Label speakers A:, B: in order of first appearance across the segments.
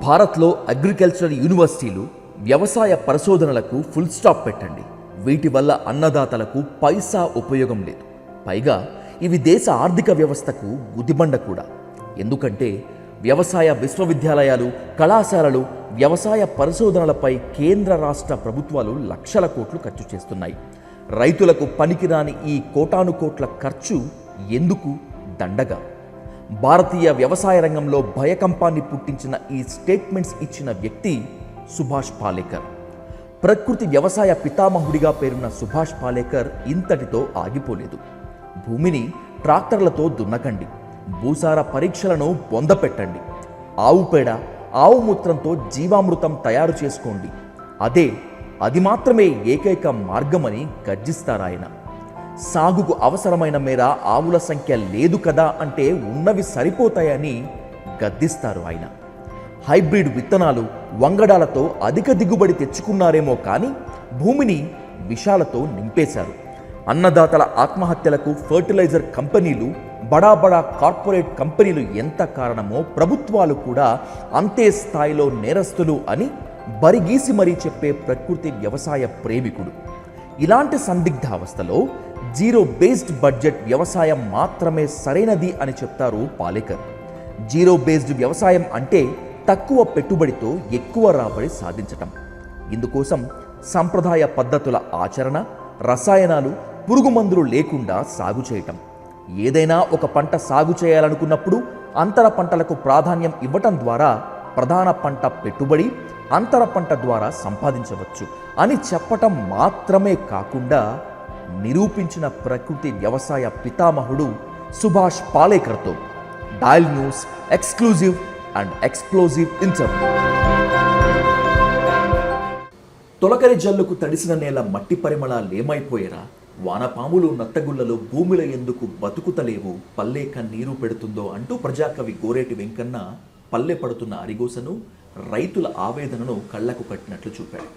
A: భారత్లో అగ్రికల్చరల్ యూనివర్సిటీలు వ్యవసాయ పరిశోధనలకు ఫుల్ స్టాప్ పెట్టండి. వీటి వల్ల అన్నదాతలకు పైసా ఉపయోగం లేదు. పైగా ఇవి దేశ ఆర్థిక వ్యవస్థకు గుదిబండ కూడా. ఎందుకంటే వ్యవసాయ విశ్వవిద్యాలయాలు, కళాశాలలు వ్యవసాయ పరిశోధనలపై కేంద్ర రాష్ట్ర ప్రభుత్వాలు లక్షల కోట్లు ఖర్చు చేస్తున్నాయి. రైతులకు పనికిరాని ఈ కోటానుకోట్ల ఖర్చు ఎందుకు? దండగా. భారతీయ వ్యవసాయ రంగంలో భయకంపాన్ని పుట్టించిన ఈ స్టేట్మెంట్స్ ఇచ్చిన వ్యక్తి సుభాష్ పాలేకర్. ప్రకృతి వ్యవసాయ పితామహుడిగా పేరున్న సుభాష్ పాలేకర్ ఇంతటితో ఆగిపోలేదు. భూమిని ట్రాక్టర్లతో దున్నకండి, భూసార పరీక్షలను పొందపెట్టండి, ఆవు పేడ, ఆవు మూత్రంతో జీవామృతం తయారు చేసుకోండి, అది మాత్రమే ఏకైక మార్గమని గర్జిస్తారాయన. సాగుకు అవసరమైన మేర ఆవుల సంఖ్య లేదు కదా అంటే ఉన్నవి సరిపోతాయని గద్దిస్తారు ఆయన. హైబ్రిడ్ విత్తనాలు, వంగడాలతో అధిక దిగుబడి తెచ్చుకున్నారేమో కానీ భూమిని విషాలతో నింపేశారు. అన్నదాతల ఆత్మహత్యలకు ఫర్టిలైజర్ కంపెనీలు, బడా కార్పొరేట్ కంపెనీలు ఎంత కారణమో ప్రభుత్వాలు కూడా అంతే స్థాయిలో నేరస్తులు అని బరిగీసి మరీ చెప్పే ప్రకృతి వ్యవసాయ ప్రేమికుడు. ఇలాంటి సందిగ్ధావస్థలో జీరో బేస్డ్ బడ్జెట్ వ్యవసాయం మాత్రమే సరైనది అని చెప్తారు పాలేకర్. జీరో బేస్డ్ వ్యవసాయం అంటే తక్కువ పెట్టుబడితో ఎక్కువ రాబడి సాధించటం. ఇందుకోసం సంప్రదాయ పద్ధతుల ఆచరణ, రసాయనాలు, పురుగు మందులు లేకుండా సాగు చేయటం. ఏదైనా ఒక పంట సాగు చేయాలనుకున్నప్పుడు అంతర పంటలకు ప్రాధాన్యం ఇవ్వటం ద్వారా ప్రధాన పంట పెట్టుబడి అంతర పంట ద్వారా సంపాదించవచ్చు అని చెప్పటం మాత్రమే కాకుండా నిరూపించిన ప్రకృతి వ్యవసాయ పితామహుడు సుభాష్ పాలేకర్తో dial news exclusive and explosive interview. తొలకరి జల్లుకు తడిసిన నేల మట్టి పరిమళాలేమైపోయేరా? వానపాములు, నత్తగుళ్లలో భూమిలో ఎందుకు బతుకుతలేవు, పల్లె కన్నీరు పెడుతుందో అంటూ ప్రజాకవి గోరేటి వెంకన్న పల్లె పడుతున్న అరిగోసను, రైతుల ఆవేదనను కళ్లకు కట్టినట్లు చూపాడు.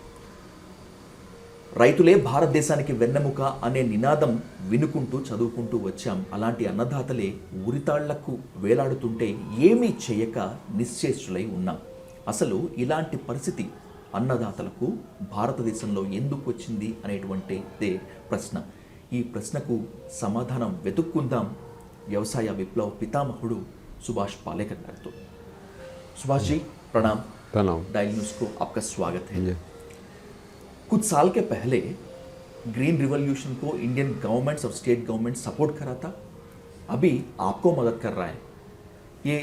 A: రైతులే భారతదేశానికి వెన్నెముక అనే నినాదం వినుకుంటూ చదువుకుంటూ వచ్చాం. అలాంటి అన్నదాతలే ఉరితాళ్లకు వేలాడుతుంటే ఏమీ చేయక నిశ్చేష్టులై ఉన్నాం. అసలు ఇలాంటి పరిస్థితి అన్నదాతలకు భారతదేశంలో ఎందుకు వచ్చింది అనేటువంటిదే ప్రశ్న. ఈ ప్రశ్నకు సమాధానం వెతుక్కుందాం వ్యవసాయ విప్లవ పితామహుడు సుభాష్ పాలేకర్ గారితో. सुभाष जी प्रणाम। डायल न्यूज़ को आपका स्वागत है। कुछ साल के पहले ग्रीन रिवॉल्यूशन को इंडियन गवर्नमेंट्स और स्टेट गवर्नमेंट सपोर्ट करा था, अभी आपको मदद कर रहा है। ये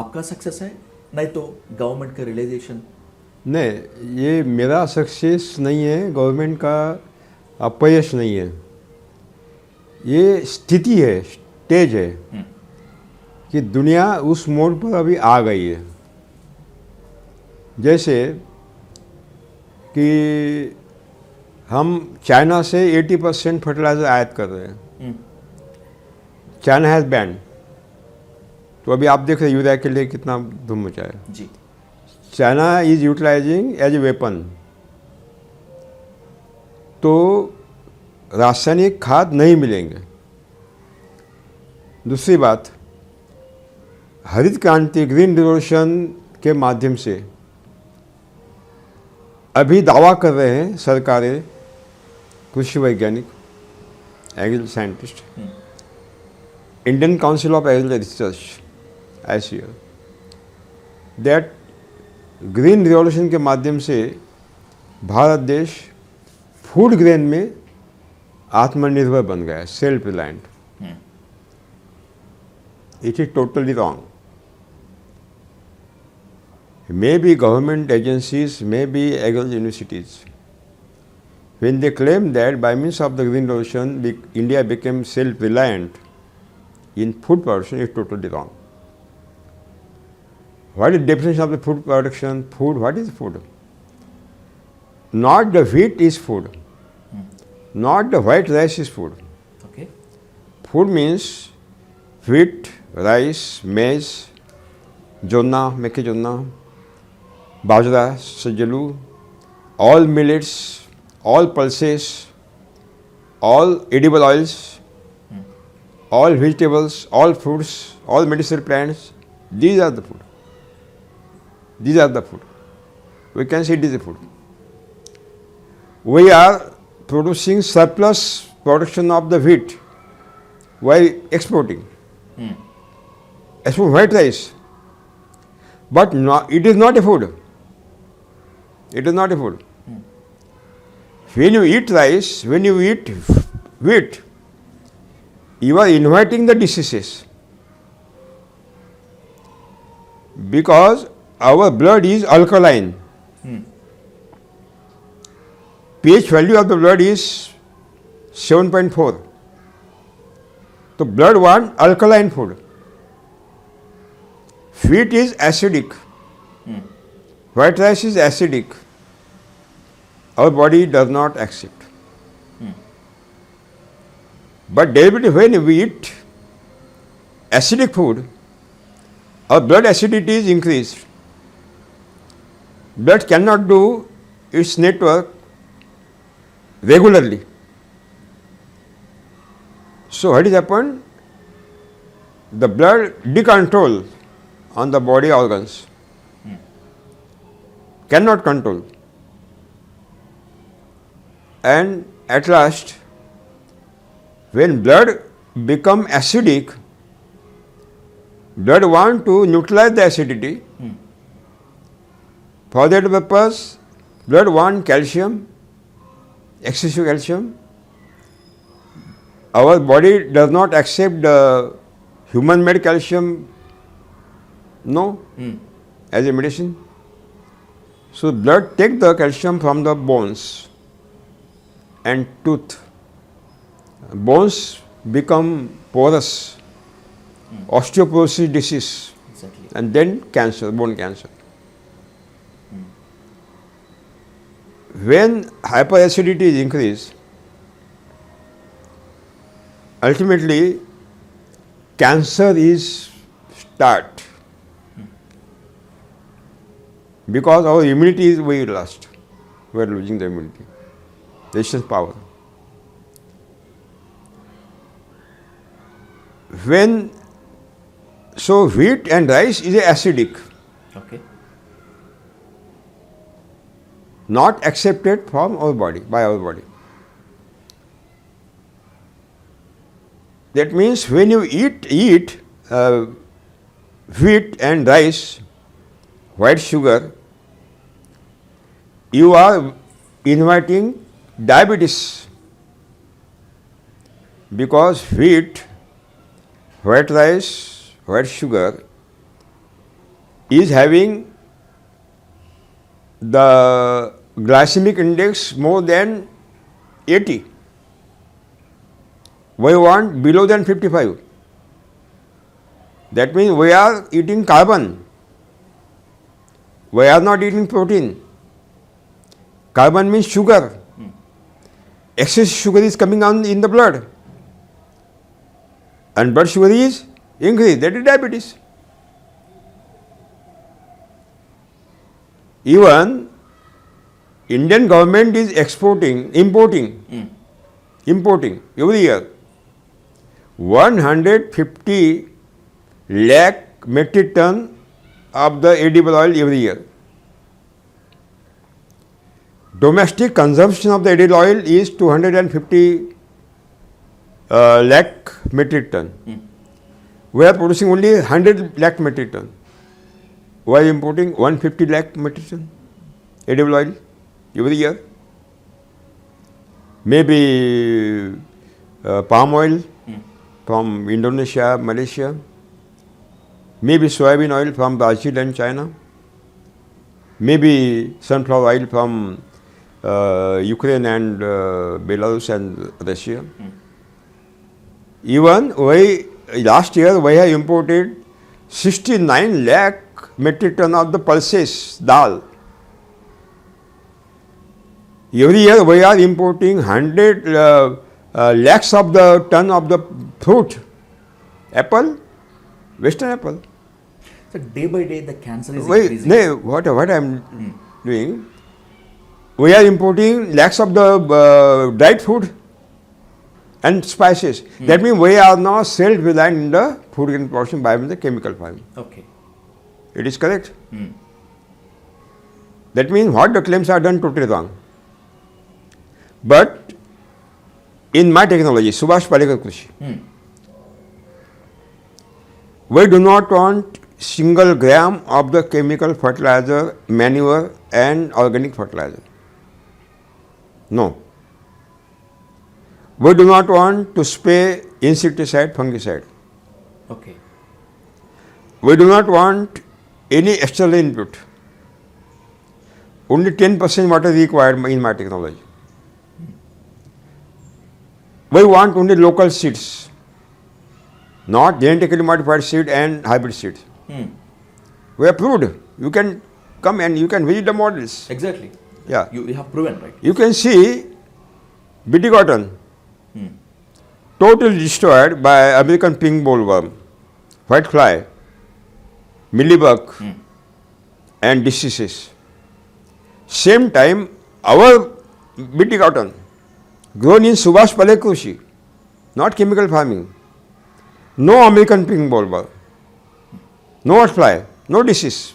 A: आपका सक्सेस है, नहीं तो गवर्नमेंट का रियलाइजेशन?
B: नहीं, ये मेरा सक्सेस नहीं है, गवर्नमेंट का अपयश नहीं है। ये स्थिति है, स्टेज है कि दुनिया उस मोड़ पर अभी आ गई है। जैसे कि हम चाइना से 80% फर्टिलाइज़र आयात कर रहे हैं। चाइना हैज़ बैंड, तो अभी आप देख रहे यूरिया के लिए कितना धूम मचा है जी। China is utilising as a weapon. तो रासायनिक खाद नहीं मिलेंगे। दूसरी बात, हरित क्रांति, ग्रीन रिवॉल्यूशन के माध्यम से अभी दावा कर रहे हैं सरकारें, कृषि वैज्ञानिक, agriculture scientist, Indian council of agriculture research, ICAR, that green revolution के माध्यम से भारत देश फूड ग्रेन में आत्मनिर्भर बन गया है, self reliant. It is totally wrong. Maybe government agencies, maybe agricultural universities, when they claim that by means of the green revolution India became self-reliant in food production, is totally wrong. What is the definition of the food production? Food, what is food? Not the wheat is food, not the white rice is food.
A: Okay.
B: Food means wheat, rice, maize, jonna, mekizonna, bajra, सज्जलू, all millets, all pulses, all edible oils, all vegetables, all fruits, all medicinal plants, these are the food. These are the food. We can say it is a food. We are producing surplus production of the wheat while exporting. Export white rice. But it is not a food. It is not a food. When you eat rice, when you eat wheat, you are inviting the diseases. Because our blood is alkaline. pH value of the blood is 7.4. So blood wants alkaline food. Wheat is acidic. White rice is acidic. Our body does not accept. But deliberately when we eat acidic food, our blood acidity is increased. Blood cannot do its network regularly. So what is happened? The blood decontrol on the body organs. Cannot control. And at last, when blood become acidic, blood want to neutralize the acidity. For that purpose, blood want calcium, excessive calcium. Our body does not accept the human-made calcium, as a medicine. So blood take the calcium from the bones and tooth. Bones become porous, osteoporosis disease,
A: Exactly.
B: and then cancer, bone cancer. When hyperacidity is increased, ultimately cancer is start. Because our immunity is very lost. We are losing the immunity, resistance power. So wheat and rice is acidic,
A: Okay.
B: not accepted from our body, by our body. That means when you eat wheat and rice, white sugar, you are inviting diabetes. Because wheat, white rice, white sugar is having the glycemic index more than 80. We want below than 55. That means we are eating carbon. We are not eating protein. Carbon means sugar. Excess sugar is coming on in the blood. And blood sugar is increased. That is diabetes. Even Indian government is importing every year 150 lakh metric ton of the edible oil every year. Domestic consumption of the edible oil is 250 lakh metric ton. We are producing only 100 lakh metric ton. We are importing 150 lakh metric ton edible oil every year. Maybe palm oil from Indonesia, Malaysia. Maybe soybean oil from Brazil and China. Maybe sunflower oil from Ukraine and Belarus and Russia. Even last year we have imported 69 lakh metric ton of the pulses, dal. Every year we are importing 100 lakhs of the ton of the fruit, apple, western apple.
A: So day by day the cancer is increasing.
B: What I am doing, we are importing lakhs of the dried food and spices. That means we are now self-reliant in the food production by the chemical farming.
A: Okay.
B: It is correct. That means what the claims are done totally wrong. But in my technology, Subhash Palekar Krishi, we do not want single gram of the chemical fertilizer, manure and organic fertilizer. No. We do not want to spray insecticide, fungicide.
A: Okay.
B: We do not want any external input. Only 10% water is required in my technology. We want only local seeds, not genetically modified seed and hybrid seeds. We approved. You can come and you can visit the models.
A: Exactly.
B: Yeah.
A: You have proven, right?
B: You can see BT cotton totally destroyed by American pink bollworm, white fly, mealybug and diseases. Same time, our BT cotton grown in Subhash Palekar Krishi, not chemical farming. No American pink bollworm, no white fly, no disease.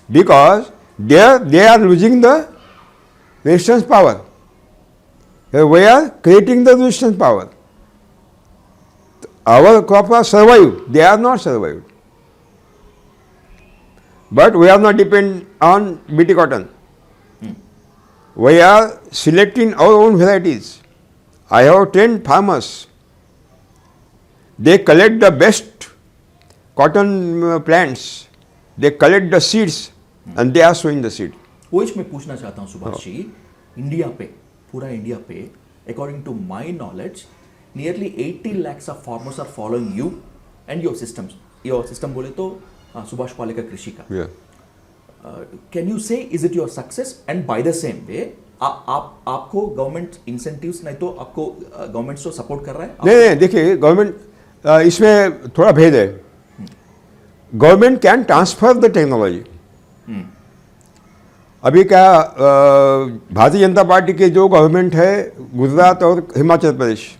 B: Because there they are losing the resistance power. We are creating the resistance power. Our crop are survived, they are not survived. But we are not depend on BT cotton. We are selecting our own varieties. I have 10 farmers. They collect the best cotton plants. They collect the seeds and they are sowing the seed.
A: वही मैं पूछना चाहता हूँ Subhash ji, India पे, पूरा India पे, according to my knowledge, nearly 80 lakhs of farmers are following you and your systems. Your system बोले तो सुभाष पालेकर कृषि का.
B: Yeah.
A: Can you say is it your success? And by the same way, आपको government incentives नहीं तो आपको government तो support कर रहा है?
B: नहीं, देखिए गवर्नमेंट इसमें थोड़ा भेद है. Government can transfer the technology. अभी क्या भारतीय जनता पार्टी के जो गवर्नमेंट है गुजरात और हिमाचल प्रदेश,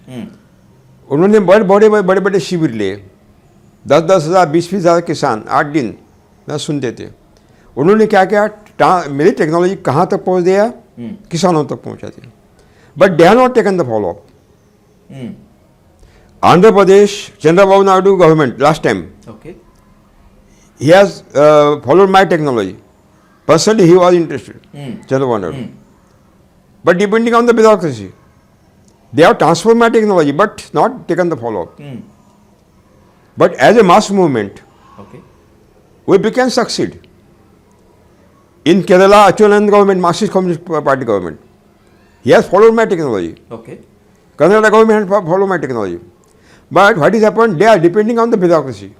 B: उन्होंने बड़े बड़े शिविर लिए. 10-10 हज़ार 20-20 हज़ार किसान 8 दिन ना सुनते थे. उन्होंने क्या किया, मेरी टेक्नोलॉजी कहाँ तक पहुँच दिया, किसानों तक पहुँचा दिया. But they are not taken the follow up. Andhra Pradesh Chandrababu Naidu government last time,
A: Okay.
B: he has followed my technology. Personally, he was interested, Chandrababu Naidu. But depending on the bureaucracy, they have transformed my technology, but not taken the follow-up. But as a mass movement,
A: Okay.
B: we can succeed. In Kerala, Achulanand government, Marxist Communist Party government, he has followed my technology.
A: Okay.
B: Kannada government has followed my technology. But what has happened? They are depending on the bureaucracy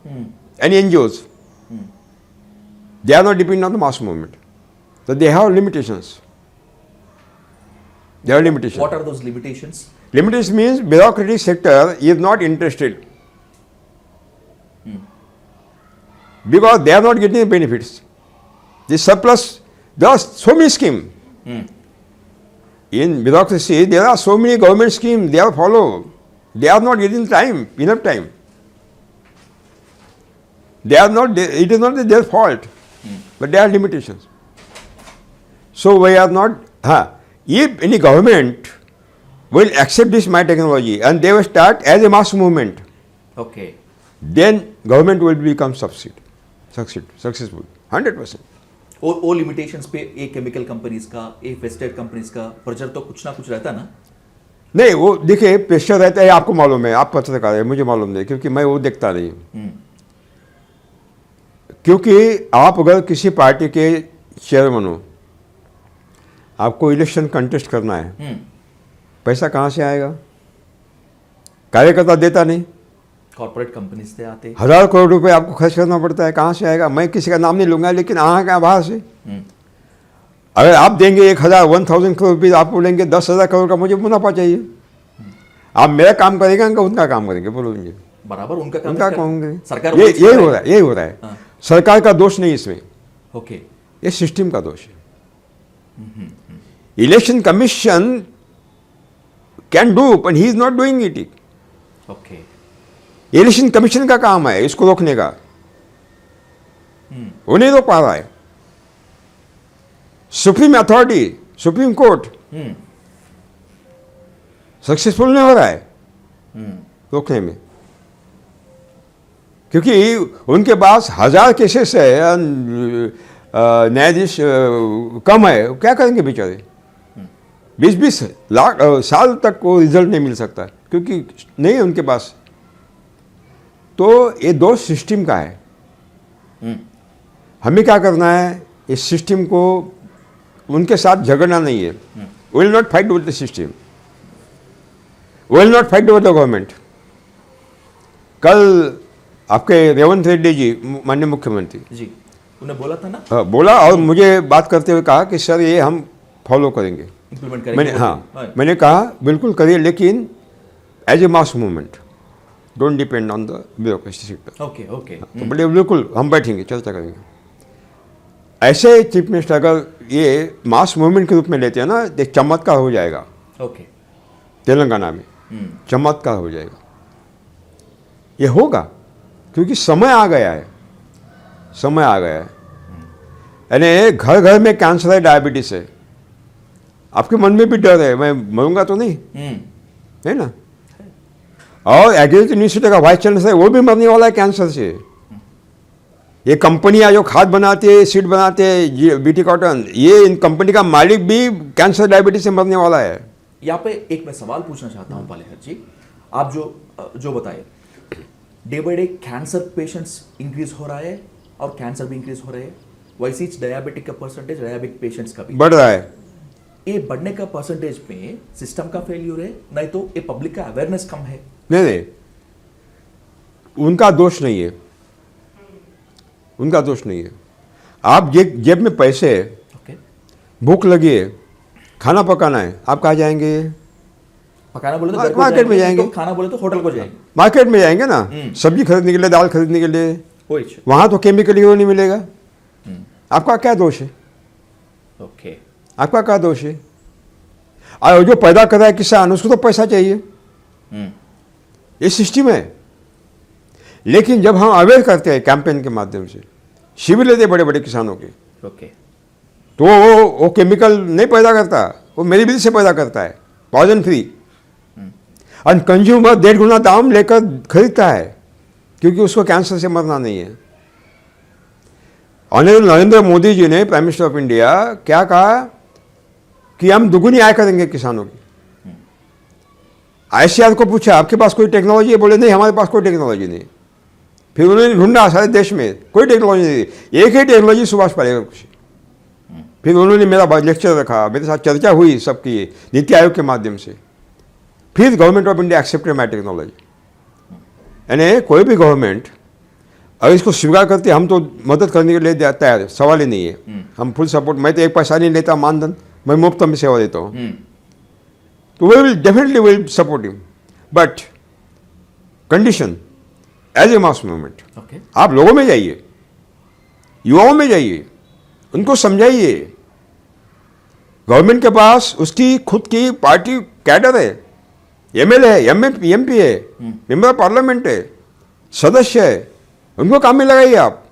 B: and NGOs. They are not depending on the mass movement. So they have limitations. There are limitations.
A: What are those limitations?
B: Limitations means bureaucratic sector is not interested. Because they are not getting the benefits. The surplus, there are so many schemes. In bureaucracy, there are so many government schemes they are followed. They are not getting enough time. They are not, it is not their fault, but there are limitations. So we are not, if any government will accept this my technology and they will start as a mass movement,
A: Okay.
B: then government will become successful, 100%.
A: वो limitations पे एक chemical companies का, एक wasted companies का pressure तो कुछ ना कुछ रहता ना?
B: नहीं, वो देखिए प्रेशर रहता है, आपको मालूम है, आप पत्रकार है, मुझे मालूम नहीं, क्योंकि मैं वो देखता नहीं हूँ. क्योंकि आप अगर किसी पार्टी के चेयरमैन हो, आपको इलेक्शन कंटेस्ट करना है, पैसा कहाँ से आएगा? कार्यकर्ता देता नहीं.
A: कॉर्पोरेट कंपनीज से आते.
B: 1000 करोड़ रुपए आपको खर्च करना पड़ता है, कहाँ से आएगा? मैं किसी का नाम नहीं लूंगा, लेकिन आएगा बाहर से. अगर आप देंगे 1000 करोड़ रुपये, आप बोलेंगे 10,000 करोड़ का मुझे मुनाफा चाहिए. आप मेरा काम करेंगे कि उनका काम करेंगे? बोलो मुझे.
A: बराबर उनका काम
B: करेंगे.
A: सरकार
B: यही हो रहा है. सरकार का दोष नहीं इसमें.
A: ओके.
B: ये सिस्टम का दोष है. Election commission can do, but he is not doing it.
A: Okay.
B: Election commission का काम है इसको रोकने का. वो नहीं रोक पा रहा है. Supreme authority, supreme court successful नहीं हो रहा है रोकने में, क्योंकि उनके पास 1000 केसेस है, न्यायाधीश कम है, क्या करेंगे बेचारे? 20-20 लाख साल तक वो रिजल्ट नहीं मिल सकता क्योंकि नहीं है उनके पास। तो ये दोष सिस्टम का है। हमें क्या करना है, इस सिस्टम को उनके साथ झगड़ना नहीं है। We will not fight with the system, we will not fight with the government. कल आपके रेवंत रेड्डी जी माननीय मुख्यमंत्री
A: जी, उन्हें बोला था ना,
B: हाँ, बोला और मुझे बात करते हुए कहा कि सर ये हम फॉलो करेंगे,
A: इम्प्लीमेंट करेंगे।
B: मैंने कहा बिल्कुल करिए, लेकिन as a mass movement, don't depend on the bureaucracy sector.
A: Okay okay.
B: तो बोले बिल्कुल हम बैठेंगे, चर्चा करेंगे। ऐसे चीफ मिनिस्टर अगर ये मास मूवमेंट के रूप में लेते हैं ना, एक चमत्कार हो जाएगा
A: ओके।
B: तेलंगाना में, चमत्कार हो जाएगा। ये होगा क्योंकि समय आ गया है, समय आ गया है। यानी घर घर में कैंसर है, डायबिटीज है, आपके मन में भी डर है मैं मरूंगा तो नहीं, है ना? और एग्रीकल्चर यूनिवर्सिटी का वाइस चांसलर है, वो भी मरने वाला है कैंसर से। ये कंपनियां जो खाद बनाते हैं, सीड बनाते हैं, बीटी कॉटन, ये इन कंपनी का मालिक भी कैंसर डायबिटीज से मरने वाला है।
A: यहाँ पे एक मैं सवाल पूछना चाहता हूँ पालेहर जी, आप जो बताए, day by day cancer patients increase हो रहा है और कैंसर भी इंक्रीज हो रहे हैं, वैसे ही डायबिटिक का परसेंटेज, डायबिटिक पेशेंट्स का भी
B: बढ़ रहा है।
A: ये बढ़ने का परसेंटेज में सिस्टम का फेल्यूर है, नहीं तो ये पब्लिक का अवेयरनेस कम है?
B: नहीं, उनका दोष नहीं है, उनका दोष नहीं है। आप जेब में पैसे है,
A: ओके,
B: भूख लगी है, खाना पकाना है, आप कहाँ जाएंगे?
A: पकाना बोले तो घर को
B: मार्केट में जाएंगे,
A: तो खाना बोले तो होटल को जाएंगे,
B: मार्केट में जाएंगे ना, सब्जी खरीदने के लिए, दाल खरीदने के लिए। वहां तो केमिकल ही नहीं मिलेगा। आपका क्या दोष है?
A: ओके,
B: आपका क्या दोष है? और जो पैदा कर रहा है किसान, उसको तो पैसा चाहिए, ये सिस्टम है। लेकिन जब हम अवेयर करते हैं कैंपेन के माध्यम से, शिविर लेते बड़े बड़े किसानों के,
A: ओके,
B: तो वो केमिकल नहीं पैदा करता, वो मेरी विधि से पैदा करता है, पॉइजन फ्री। और कंज्यूमर 1.5 गुना दाम लेकर खरीदता है क्योंकि उसको कैंसर से मरना नहीं है। ऑनरेबल नरेंद्र मोदी जी ने, प्राइम मिनिस्टर ऑफ इंडिया, क्या कहा कि हम दुगुनी आय करेंगे किसानों की। ICAR को पूछा आपके पास कोई टेक्नोलॉजी है? बोले नहीं हमारे पास कोई टेक्नोलॉजी नहीं। फिर उन्होंने ढूंढा सारे देश में, कोई टेक्नोलॉजी नहीं, एक ही टेक्नोलॉजी सुभाष पालेकर की। फिर उन्होंने मेरा लेक्चर रखा, मेरे साथ चर्चा हुई सबकी, नीति आयोग के माध्यम से। फिर government of India accepted my technology. यानी कोई भी गवर्नमेंट अगर इसको स्वीकार करते, हम तो मदद करने के लिए तैयार है, सवाल ही नहीं है। हम फुल सपोर्ट, मैं तो 1 पैसा नहीं लेता मानधन, मैं मुफ्त में सेवा देता हूँ। तो we will definitely will support him, but condition as a mass movement.
A: Okay,
B: आप लोगों में जाइए, युवाओं में जाइए, उनको समझाइए। गवर्नमेंट के पास उसकी खुद की पार्टी कैडर है, MLA है, MP है, मेंबर ऑफ पार्लियामेंट है, सदस्य है, उनको काम में लगाइए आप।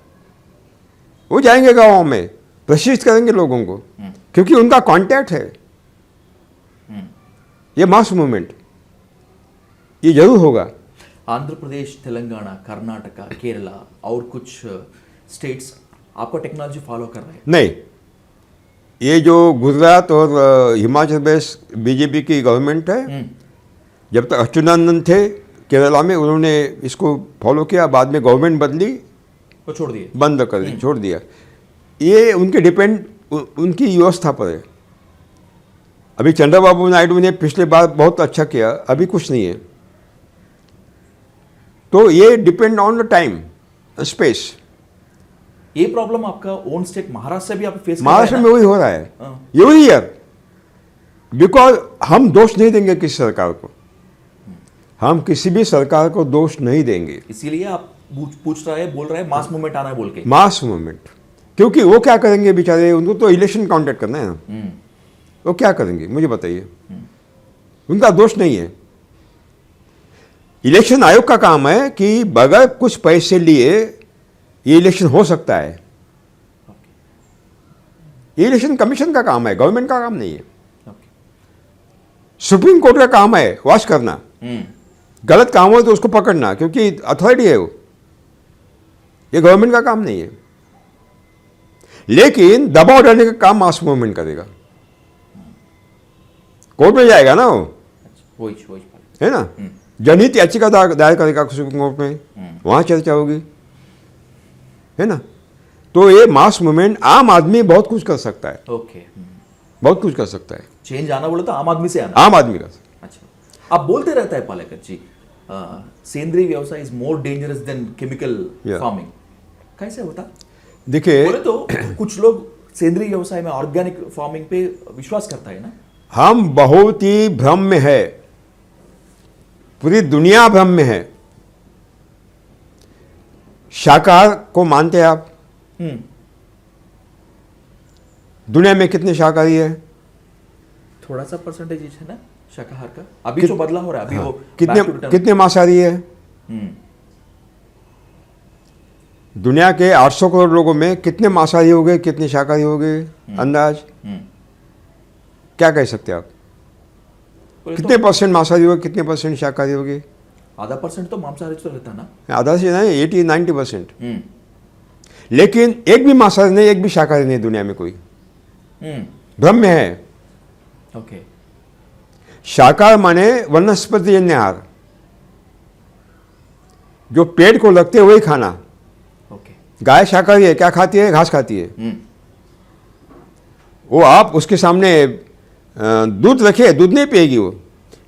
B: वो जाएंगे गाँव में, प्रशिक्षित करेंगे लोगों को, क्योंकि उनका कांटेक्ट है। ये मास मूवमेंट ये जरूर होगा।
A: आंध्र प्रदेश, तेलंगाना, कर्नाटका, केरला और कुछ स्टेट्स आपको टेक्नोलॉजी फॉलो कर रहे हैं?
B: नहीं, ये जो गुजरात और हिमाचल प्रदेश बीजेपी की गवर्नमेंट है, जब तक अच्युतानंदन थे केरला में, उन्होंने इसको फॉलो किया। बाद में गवर्नमेंट बदली,
A: वो छोड़ दिए,
B: बंद कर दी, छोड़ दिया। ये उनके डिपेंड उनकी व्यवस्था पर है। अभी चंद्रबाबू नायडू ने पिछले बार बहुत अच्छा किया, अभी कुछ नहीं है। तो ये depend on the time space.
A: ये प्रॉब्लम आपका ओन स्टेट महाराष्ट्र से भी आप फेस कर
B: महाराष्ट्र
A: रहे
B: में
A: हैं
B: वही हो रहा है,
A: हाँ।
B: Every year. बिकॉज हम दोष नहीं देंगे किसी सरकार को, हम किसी भी सरकार को दोष नहीं देंगे।
A: ना? इसीलिए आप पूछ रहे हैं, बोल रहे हैं मास मूवमेंट आना है बोल के।
B: मास मूवमेंट, क्योंकि वो क्या करेंगे बेचारे, उनको तो इलेक्शन काउंटेड करना है ना। वो क्या करेंगे मुझे बताइए, उनका दोष नहीं है। इलेक्शन आयोग का काम है कि बगैर कुछ पैसे लिए ये इलेक्शन हो सकता है। ये इलेक्शन कमीशन का काम है, गवर्नमेंट का काम नहीं है।
A: ओके।
B: सुप्रीम कोर्ट का काम है वॉच करना, गलत काम हो तो उसको पकड़ना, क्योंकि अथॉरिटी है वो, ये गवर्नमेंट का काम नहीं है। लेकिन दबाव डालने का काम मास मूवमेंट करेगा, कोर्ट में जाएगा ना वो,
A: वही
B: है ना, जनहित याचिका दायर करेगा सुप्रीम कोर्ट में, वहां चर्चा होगी, है ना। तो ये मास मूवमेंट, आम आदमी बहुत कुछ कर सकता है,
A: ओके।
B: बहुत कुछ कर सकता है,
A: चेंज आना बोले तो आम आदमी से आना।
B: आम आदमी का।
A: अच्छा, आप बोलते रहता है पालेकर जी, सेंद्रीय व्यवसाय is more dangerous than chemical
B: Yeah.
A: Farming, कैसे होता?
B: देखिए,
A: बोले तो कुछ लोग सेंद्रीय व्यवसाय में, ऑर्गेनिक फार्मिंग पे विश्वास करता है ना।
B: हम बहुत ही भ्रम में है, पूरी दुनिया भ्रम में है। शाकाहार को मानते हैं आप? दुनिया में कितने शाकाहारी है?
A: थोड़ा सा परसेंटेज है ना शाकाहार का, अभी जो बदला हो रहा है अभी,
B: हाँ,
A: वो
B: कितने
A: back to return।
B: कितने मांसाहारी है? दुनिया के 800 करोड़ लोगों में कितने मांसाहारी हो गए, कितने शाकाहारी हो गए? अंदाज क्या कह सकते हैं आप?
A: बोले
B: कितने
A: तो
B: परसेंट मांसाहारी हो गए, कितने परसेंट शाकाहारी हो गए?
A: आधा % तो मांसाहारी तो रहता ना।
B: आधा से नहीं, 80-90%। लेकिन एक भी मांसाहारी नहीं, एक भी शाकाहारी नहीं दुनिया में कोई, भ्रम में है।
A: ओके।
B: शाकाहार माने वनस्पतिजन्य आहार, जो पेट को लगते हुए खाना।
A: ओके।
B: गाय शाकाहारी है, क्या खाती है? घास खाती है। वो आप उसके सामने दूध रखे, दूध नहीं पिएगी वो,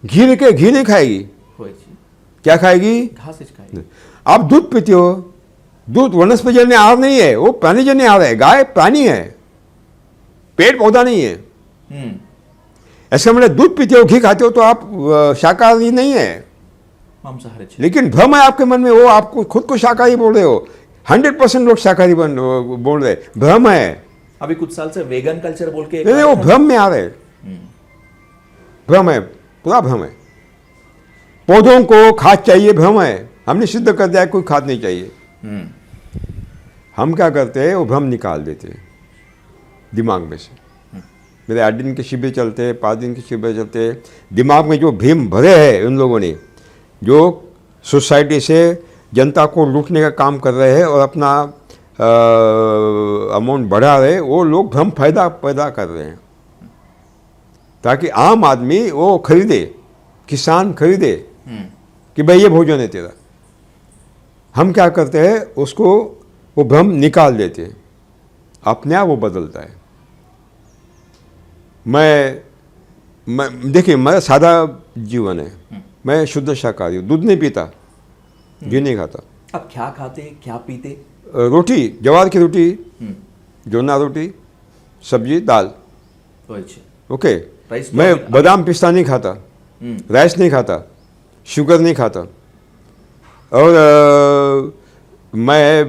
B: घी रखे, घी नहीं खाएगी,
A: होय जी,
B: क्या खाएगी?
A: घास इच खाएगी।
B: आप दूध पीते हो, दूध वनस्पतिजन्य आहार नहीं है, वो प्राणीजन्य आहार है। गाय प्राणी है, पेड़ पौधा नहीं है। ऐसा मतलब दूध पीते हो, घी खाते हो तो आप शाकाहारी नहीं है,
A: मांसाहारी छे।
B: लेकिन भ्रम है आपके मन में, वो आपको खुद को शाकाहारी बोल रहे हो। 100% लोग शाकाहारी बोल रहे, भ्रम है।
A: अभी कुछ साल से वेगन कल्चर बोल के
B: नहीं, वो भ्रम में आ रहे, भ्रम है, पूरा भ्रम है। पौधों को खाद चाहिए, भ्रम है। हमने सिद्ध कर दिया कोई खाद नहीं चाहिए। हम क्या करते हैं, वो भ्रम निकाल देते हैं दिमाग में से। मेरे 8 दिन के शिविर चलते हैं, 5 दिन के शिविर चलते हैं, दिमाग में जो भीम भरे हैं उन लोगों ने, जो सोसाइटी से जनता को लूटने का काम कर रहे हैं और अपना अमाउंट बढ़ा रहे हैं, वो लोग भ्रम पैदा कर रहे हैं ताकि आम आदमी वो खरीदे, किसान खरीदे कि भाई ये भोजन है तेरा। हम क्या करते हैं, उसको वो भ्रम निकाल देते हैं, अपने आप वो बदलता है। मैं देखिए, मेरा सादा जीवन है, मैं शुद्ध शाकाहारी हूँ, दूध नहीं पीता, घी नहीं खाता।
A: अब क्या खाते, क्या पीते?
B: रोटी, जवार की रोटी, जोना रोटी, सब्जी, दाल।
A: होय छे।
B: ओके।
A: राइस तो
B: मैं
A: अभी-
B: बादाम पिस्ता नहीं खाता, राइस नहीं खाता, शुगर नहीं खाता, और मैं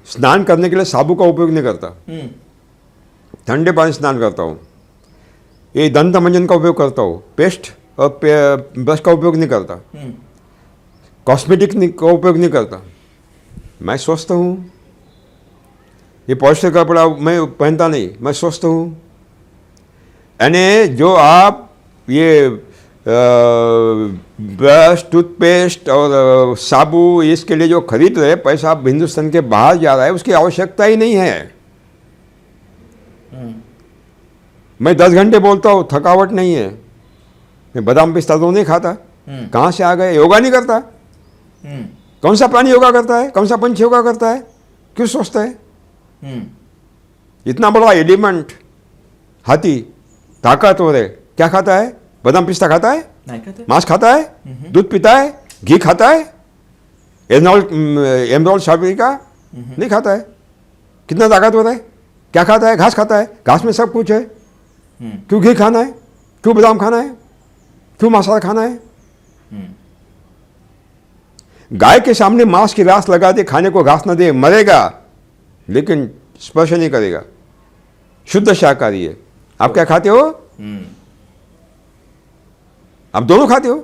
B: स्नान करने के लिए साबु का उपयोग नहीं करता, ठंडे पानी स्नान करता हूँ। ये दंत मंजन का उपयोग करता हूँ, पेस्ट और ब्रश का उपयोग नहीं करता, कॉस्मेटिक का उपयोग नहीं करता। मैं स्वस्थ हूँ, ये पॉलिस्टर कपड़ा मैं पहनता नहीं, मैं स्वस्थ हूँ। यानी जो आप ये ब्रश, टूथपेस्ट और साबु इसके लिए जो खरीद रहे, पैसा आप हिंदुस्तान के बाहर जा रहा है, उसकी आवश्यकता ही नहीं है। मैं 10 घंटे बोलता हूँ, थकावट नहीं है। मैं बादाम पिस्ता तो नहीं खाता, कहाँ से आ गए? योगा नहीं करता। कौन सा प्राणी योगा करता है? कौन सा पंछी योगा करता है? क्यों सोचता है? इतना बड़ा एलिमेंट हाथी, ताकतवर है, क्या खाता है? बादाम पिस्ता खाता है,
A: नहीं खाते।
B: मांस खाता है, दूध पीता है, घी खाता है, एमरोल साबरी का नहीं खाता है। कितना ताकतवर है? क्या खाता है? घास खाता है, घास में सब कुछ है। क्यों घी खाना है? क्यों बादाम खाना है? क्यों मसाला खाना है? गाय के सामने मांस की रास लगा दे, खाने को घास न दे, मरेगा, लेकिन स्पर्श नहीं करेगा। शुद्ध शाकाहारी है। आप क्या खाते हो? आप दोनों खाते हो,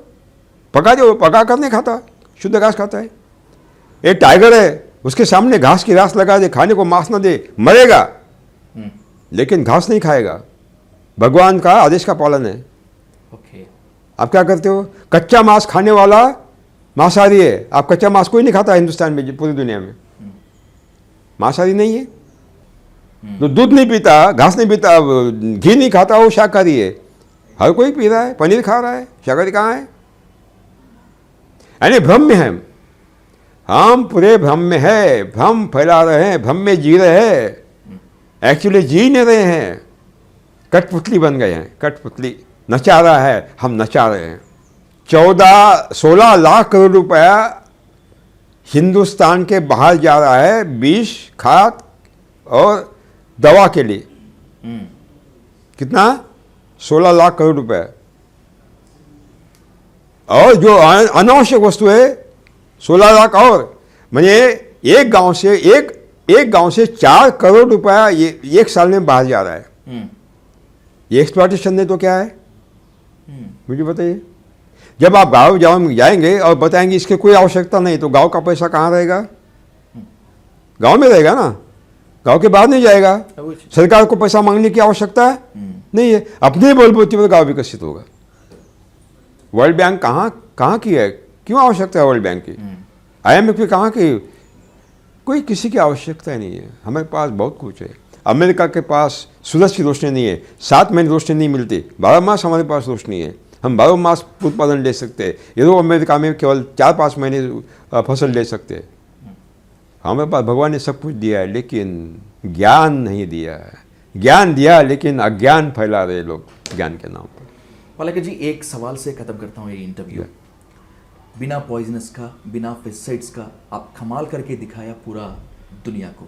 B: पका दो, पका कर नहीं खाता, शुद्ध घास खाता है। एक टाइगर है, उसके सामने घास की रास लगा दे, खाने को मांस न दे, मरेगा, लेकिन घास नहीं खाएगा। भगवान का आदेश का पालन है।
A: ओके।
B: आप क्या करते हो? कच्चा मांस खाने वाला मांसाहारी है। आप कच्चा मांस कोई नहीं खाता हिंदुस्तान में, पूरी दुनिया में मांसाहारी नहीं है। तो दूध नहीं पीता, घास नहीं पीता, घी नहीं खाता, वो शाकाहारी है। हर कोई पी रहा है, पनीर खा रहा है, शाकाहारी कहाँ है? यानी भ्रम में है हम, पूरे भ्रम में है, भ्रम फैला रहे हैं, भ्रम में जी रहे हैं, एक्चुअली जी नहीं रहे हैं, कठपुतली बन गए हैं। कठपुतली नचा रहा है, हम नचा रहे हैं। 16 लाख करोड़ रुपया हिंदुस्तान के बाहर जा रहा है बीज, खाद और दवा के लिए। कितना? 16 लाख करोड़ रुपए। और जो अनावश्यक वस्तु है 16 लाख और, माने एक गांव से 4 करोड़ रुपया ये एक साल में बाहर जा रहा है। ये एक्सप्लॉयटेशन नहीं तो क्या है? मुझे बताइए। जब आप गांव जाएंगे और बताएंगे इसकी कोई आवश्यकता नहीं, तो गांव का पैसा कहाँ रहेगा? गांव में रहेगा ना, गांव के बाहर नहीं जाएगा। सरकार को पैसा मांगने की आवश्यकता है नहीं है। अपने बलबूते पर गांव विकसित होगा। वर्ल्ड बैंक कहाँ की है? क्यों आवश्यकता है वर्ल्ड बैंक की? IMF की कहाँ की? कोई किसी की आवश्यकता ही नहीं है। हमारे पास बहुत कुछ है। अमेरिका के पास सूरज की रोशनी नहीं है, 7 महीने रोशनी नहीं मिलती, 12 मास हमारे पास रोशनी है। हम 12 मास उत्पादन ले सकते हैं। यूरोप अमेरिका में केवल 4-5 महीने फसल ले सकते हैं। हमारे पास भगवान ने सब कुछ दिया है, लेकिन ज्ञान नहीं दिया है। ज्ञान दिया लेकिन अज्ञान फैला रहे लोग ज्ञान के नाम पर।
A: पालेकर जी, एक सवाल से खत्म करता हूँ ये इंटरव्यू। बिना पॉइजनस का, बिना पेस्टिसाइड्स का आप कमाल करके दिखाया पूरा दुनिया को।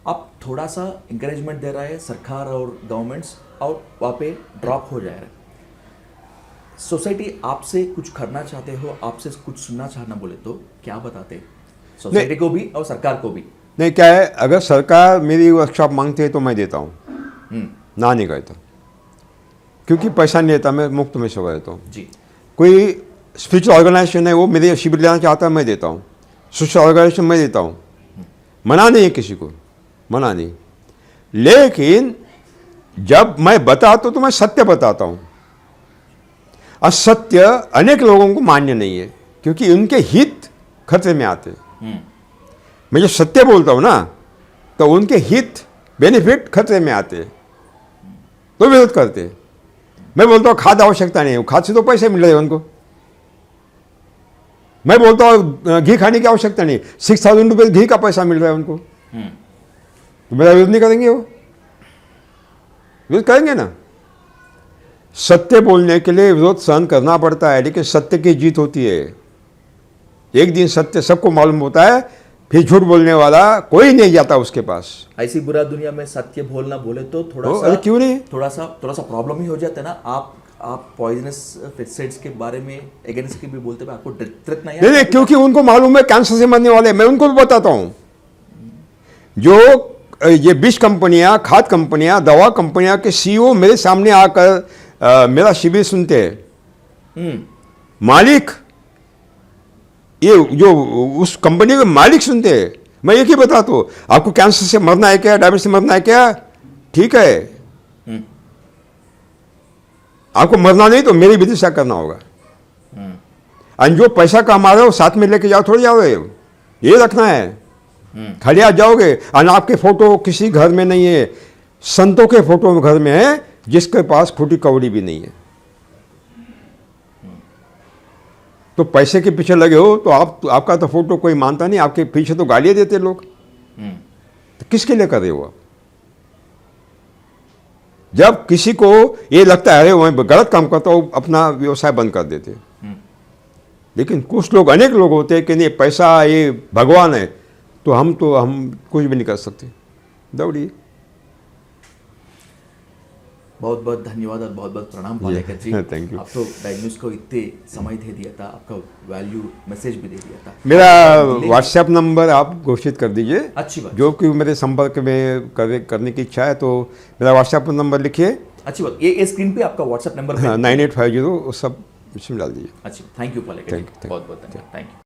A: आप थोड़ा सा इंकरेजमेंट दे रहा है सरकार और गवर्नमेंट्स, और वहाँ पे ड्रॉप हो जा रहा है। सोसाइटी आपसे कुछ करना चाहते हो, आपसे कुछ सुनना चाहना बोले तो क्या बताते सोसाइटी को भी और सरकार को भी?
B: नहीं, क्या है, अगर सरकार मेरी वर्कशॉप मांगती है तो मैं देता हूँ, ना नहीं कहता, क्योंकि पैसा नहीं लेता, मैं मुफ्त में सेवा देता हूँ जी। कोई स्पिरिचुअल ऑर्गेनाइजेशन है वो मेरे शिविर लेना चाहता है, मैं देता हूँ। सोशल ऑर्गेनाइजेशन मैं देता हूँ, मना नहीं है किसी को, मना नहीं। लेकिन जब मैं बताता हूँ तो मैं सत्य बताता हूँ। असत्य अनेक लोगों को मान्य नहीं है, क्योंकि उनके हित खतरे में आते हैं। मैं जो सत्य बोलता हूँ ना, तो उनके हित बेनिफिट खतरे में आते हैं, तो विरोध करते हैं। मैं बोलता हूँ खाद आवश्यकता नहीं है, खाद से तो पैसे मिल रहे हैं उनको। मैं बोलता हूँ घी खाने की आवश्यकता नहीं, 6,000 रुपये घी का पैसा मिल रहा है उनको, तो मेरा विरोध नहीं करेंगे? वो विरोध करेंगे ना। सत्य बोलने के लिए विरोध सहन करना पड़ता है, लेकिन सत्य की जीत होती है। एक दिन सत्य सबको मालूम होता है, फिर झूठ बोलने वाला कोई नहीं जाता उसके पास।
A: ऐसी बुरा दुनिया में सत्य बोलना बोले तो थोड़ा सा,
B: अरे क्यों नहीं,
A: थोड़ा सा प्रॉब्लम ही हो जाता है ना। आप पॉइजनस पेस्टिसाइड्स के बारे में अगेंस्ट के भी बोलते हैं, आपको डर नहीं?
B: नहीं, क्योंकि उनको मालूम है कैंसर से मरने वाले। मैं उनको भी बताता हूँ, जो ये विष कंपनियां, खाद कंपनियां, दवा कंपनियां के CEO मेरे सामने आकर मेरा शिविर सुनते हैं। मालिक, ये जो उस कंपनी के मालिक सुनते हैं। मैं एक ही बताता हूँ, आपको कैंसर से मरना है क्या, डायबिटीज से मरना है क्या, ठीक है, आपको मरना नहीं तो मेरी विधि से करना होगा। और जो पैसा कमा रहे हो साथ में लेके जाओ, थोड़ी जाओगे, ये रखना है। खाली आ जाओगे और आपके फोटो किसी घर में नहीं है, संतों के फोटो घर में है, जिसके पास खोटी कौड़ी भी नहीं है। तो पैसे के पीछे लगे हो तो आपका तो फोटो कोई मानता नहीं, आपके पीछे तो गालियां देते लोग। तो किसके लिए कर रहे हो आप? जब किसी को ये लगता है अरे मैं गलत काम करता हूँ, अपना व्यवसाय बंद कर देते। लेकिन कुछ लोग, अनेक लोग होते हैं कि नहीं पैसा ये भगवान है, तो हम कुछ भी नहीं कर सकते। दौड़िए।
A: बहुत बहुत धन्यवाद और बहुत बहुत प्रणाम पालेकर जी।
B: Thank you.
A: आप तो डायग्नोस को इतने समय दे दिया था, आपका वैल्यू मैसेज भी दे दिया था।
B: मेरा व्हाट्सएप नंबर आप घोषित कर दीजिए।
A: अच्छी बात।
B: जो कि मेरे संपर्क में करने की इच्छा है तो मेरा व्हाट्सएप नंबर लिखिए।
A: अच्छी बात। ये स्क्रीन पे आपका व्हाट्सएप नंबर
B: 9850 सब इसमें डाल दीजिए।
A: अच्छी। Thank you Palekar ji,
B: Thank you.
A: बहुत बहुत धन्यवाद। Thank you.